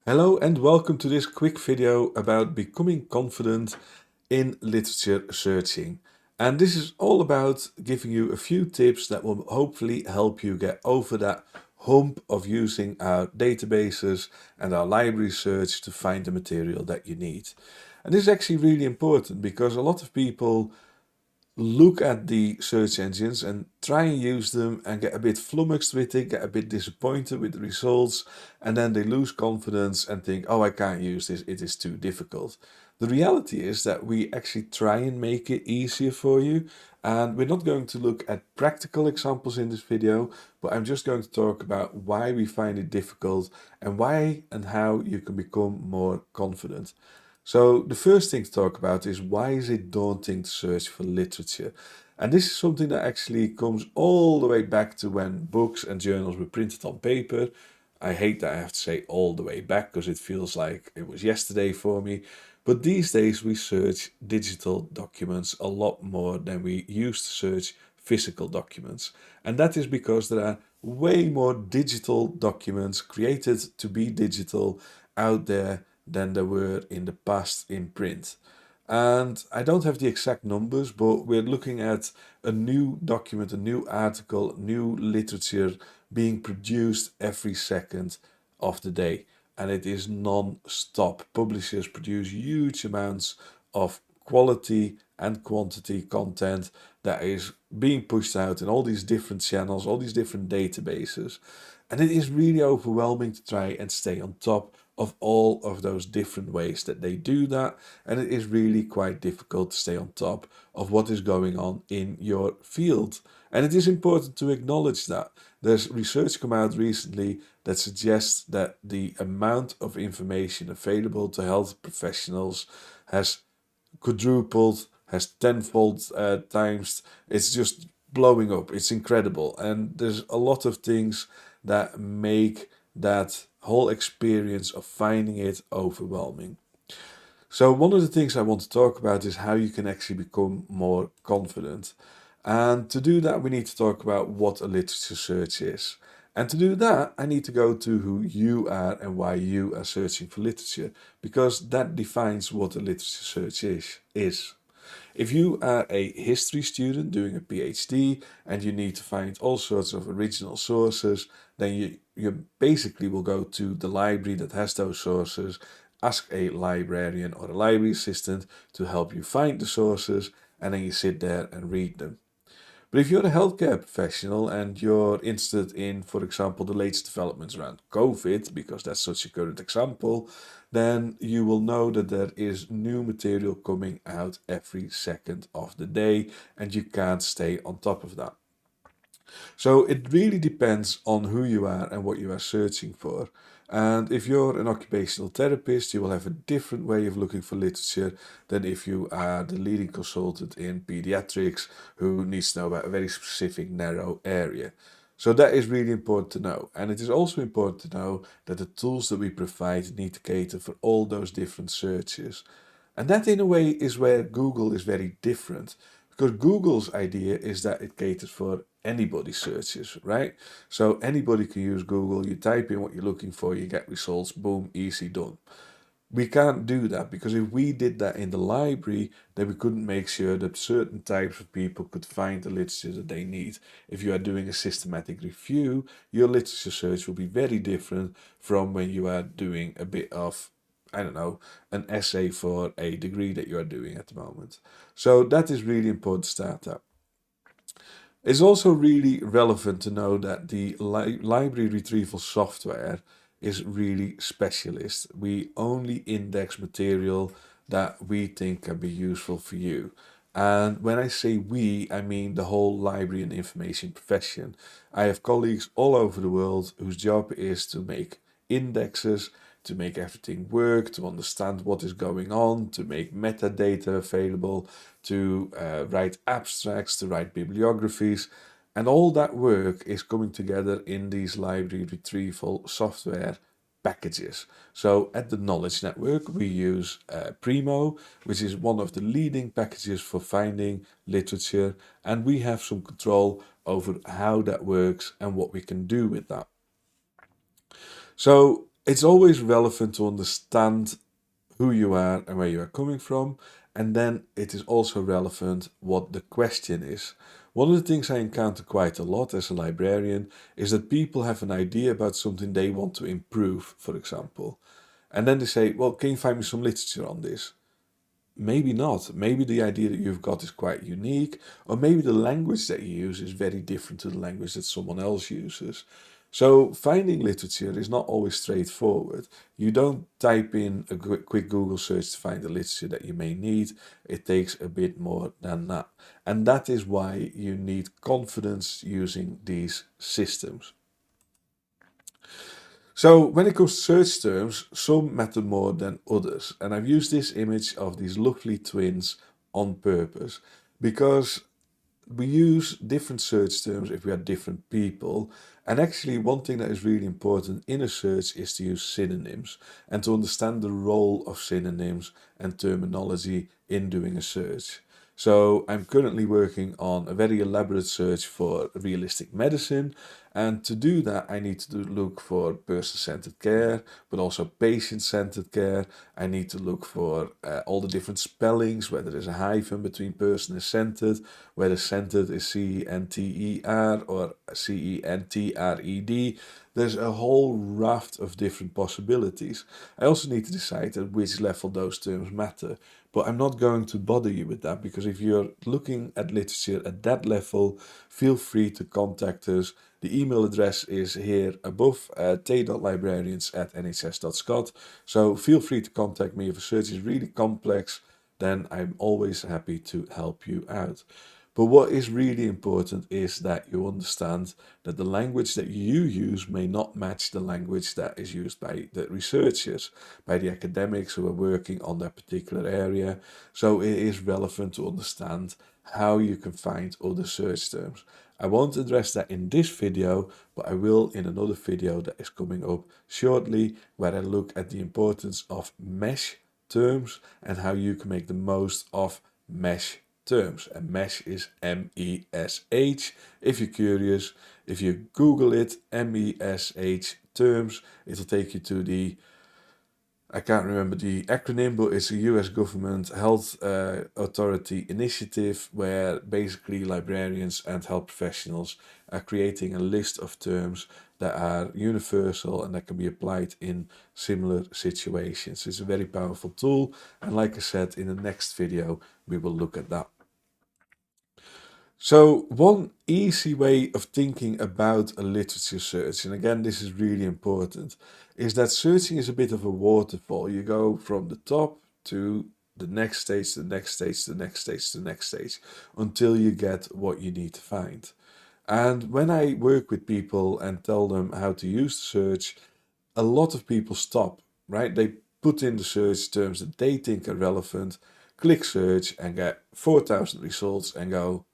Hello and welcome to this quick video about becoming confident in literature searching. And this is all about giving you a few tips that will hopefully help you get over that hump of using our databases and our library search to find the material that you need. And this is actually really important because a lot of people look at the search engines and try and use them and get a bit flummoxed with it, get a bit disappointed with the results, and then they lose confidence and think, oh, I can't use this, it is too difficult. The reality is that we actually try and make it easier for you, and we're not going to look at practical examples in this video, but I'm just going to talk about why we find it difficult and why and how you can become more confident. So the first thing to talk about is why is it daunting to search for literature? And this is something that actually comes all the way back to when books and journals were printed on paper. I hate that I have to say all the way back because it feels like it was yesterday for me. But these days we search digital documents a lot more than we used to search physical documents. And that is because there are way more digital documents created to be digital out there than there were in the past in print. And I don't have the exact numbers, but we're looking at a new document, a new article, new literature being produced every second of the day. And it is non-stop. Publishers produce huge amounts of quality and quantity content that is being pushed out in all these different channels, all these different databases. And it is really overwhelming to try and stay on top of all of those different ways that they do that. And it is really quite difficult to stay on top of what is going on in your field. And it is important to acknowledge that. There's research come out recently that suggests that the amount of information available to health professionals has quadrupled, has tenfold times. It's just blowing up. It's incredible. And there's a lot of things that make that whole experience of finding it overwhelming. So, one of the things I want to talk about is how you can actually become more confident. And to do that, we need to talk about what a literature search is. And to do that, I need to go to who you are and why you are searching for literature, because that defines what a literature search is. If you are a history student doing a PhD and you need to find all sorts of original sources, then you basically will go to the library that has those sources, ask a librarian or a library assistant to help you find the sources, and then you sit there and read them. But if you're a healthcare professional and you're interested in, for example, the latest developments around COVID, because that's such a current example, then you will know that there is new material coming out every second of the day, and you can't stay on top of that. So it really depends on who you are and what you are searching for. And if you're an occupational therapist, you will have a different way of looking for literature than if you are the leading consultant in pediatrics who needs to know about a very specific narrow area. So that is really important to know. And it is also important to know that the tools that we provide need to cater for all those different searches. And that, in a way, is where Google is very different. Because Google's idea is that it caters for anybody searches, right? So anybody can use Google. You type in what you're looking for, you get results, boom, easy done. We can't do that because if we did that in the library, then we couldn't make sure that certain types of people could find the literature that they need. If you are doing a systematic review, your literature search will be very different from when you are doing a bit of, I don't know, an essay for a degree that you are doing at the moment. So that is really important to start up. It's also really relevant to know that the library retrieval software is really specialist. We only index material that we think can be useful for you. And when I say we, I mean the whole library and information profession. I have colleagues all over the world whose job is to make indexes, to make everything work, to understand what is going on, to make metadata available, to write abstracts, to write bibliographies. And all that work is coming together in these library retrieval software packages. So at the Knowledge Network, we use Primo, which is one of the leading packages for finding literature, and we have some control over how that works and what we can do with that. So It's always relevant to understand who you are and where you are coming from, and then it is also relevant what the question is. One of the things I encounter quite a lot as a librarian is that people have an idea about something they want to improve, for example. And then they say, well, can you find me some literature on this? Maybe not. Maybe the idea that you've got is quite unique, or maybe the language that you use is very different to the language that someone else uses. So finding literature is not always straightforward. You don't type in a quick Google search to find the literature that you may need. It takes a bit more than that. And that is why you need confidence using these systems. So when it comes to search terms, some matter more than others. And I've used this image of these lovely twins on purpose because we use different search terms if we are different people. And actually, one thing that is really important in a search is to use synonyms and to understand the role of synonyms and terminology in doing a search. So I'm currently working on a very elaborate search for realistic medicine. And to do that, I need to look for person-centered care, but also patient-centered care. I need to look for all the different spellings, whether there's a hyphen between person and centered, whether centered is C-E-N-T-E-R or C-E-N-T-R-E-D. There's a whole raft of different possibilities. I also need to decide at which level those terms matter. But I'm not going to bother you with that because if you're looking at literature at that level, feel free to contact us. The email address is here above, t.librarians@nhs.scot. So feel free to contact me if a search is really complex, then I'm always happy to help you out. But what is really important is that you understand that the language that you use may not match the language that is used by the researchers, by the academics who are working on that particular area. So it is relevant to understand how you can find other search terms. I won't address that in this video, but I will in another video that is coming up shortly, where I look at the importance of mesh terms and how you can make the most of mesh terms. And mesh is M-E-S-H. If you're curious, if you Google it, M-E-S-H terms, it'll take you to the, I can't remember the acronym, but it's a US government health authority initiative where basically librarians and health professionals are creating a list of terms that are universal and that can be applied in similar situations. It's a very powerful tool, and like I said, in the next video we will look at that. So one easy way of thinking about a literature search, and again this is really important, is that searching is a bit of a waterfall. You go from the top to the next stage, the next stage, the next stage, the next stage, until you get what you need to find. And when I work with people and tell them how to use the search, a lot of people stop, right? They put in the search terms that they think are relevant, click search and get 4,000 results and go,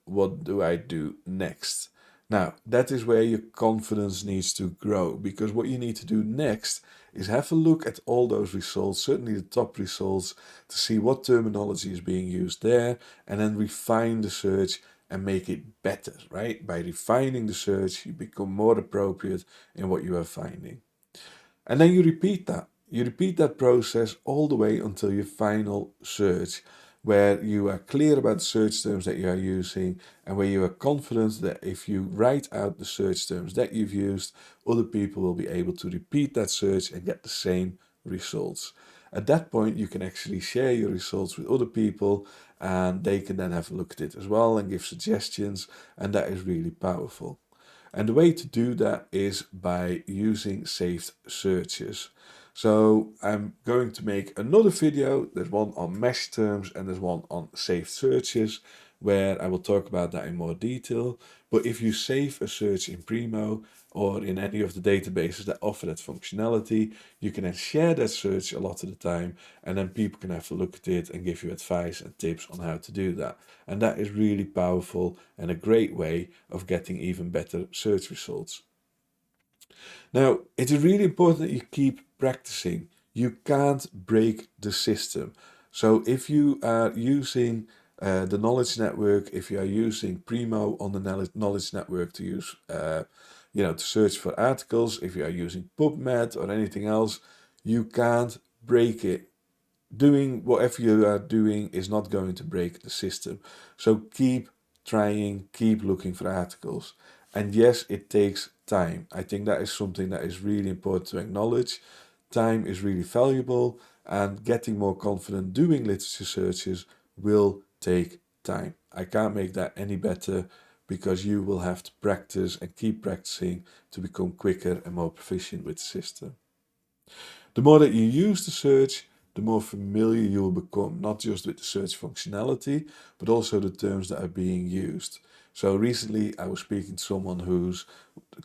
what do I do next? Now, that is where your confidence needs to grow, because what you need to do next is have a look at all those results, certainly the top results, to see what terminology is being used there, and then refine the search and make it better, right? By refining the search, you become more appropriate in what you are finding. And then you repeat that. You repeat that process all the way until your final search, where you are clear about the search terms that you are using and where you are confident that if you write out the search terms that you've used, other people will be able to repeat that search and get the same results. At that point, you can actually share your results with other people and they can then have a look at it as well and give suggestions, and that is really powerful. And the way to do that is by using saved searches. So I'm going to make another video. There's one on mesh terms and there's one on saved searches, where I will talk about that in more detail. But if you save a search in Primo or in any of the databases that offer that functionality, you can then share that search a lot of the time, and then people can have a look at it and give you advice and tips on how to do that. And that is really powerful and a great way of getting even better search results. Now, it is really important that you keep practicing. You can't break the system. So if you are using the knowledge network, if you are using Primo on the knowledge network to use to search for articles. If you are using PubMed or anything else, you can't break it. Doing whatever you are doing is not going to break the system. So keep trying, keep looking for articles. And yes, it takes time. I think that is something that is really important to acknowledge. Time is really valuable, and getting more confident doing literature searches will take time. I can't make that any better, because you will have to practice and keep practicing to become quicker and more proficient with the system. The more that you use the search, the more familiar you will become, not just with the search functionality, but also the terms that are being used. So recently I was speaking to someone who's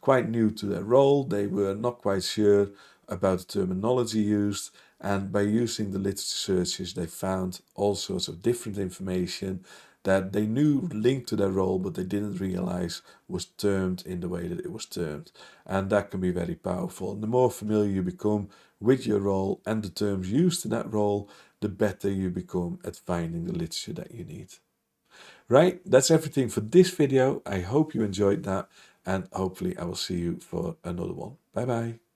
quite new to their role. They were not quite sure about the terminology used, and by using the literature searches, they found all sorts of different information that they knew linked to their role, but they didn't realize was termed in the way that it was termed. And that can be very powerful. And the more familiar you become with your role and the terms used in that role, the better you become at finding the literature that you need. Right, that's everything for this video. I hope you enjoyed that, and hopefully I will see you for another one. Bye bye.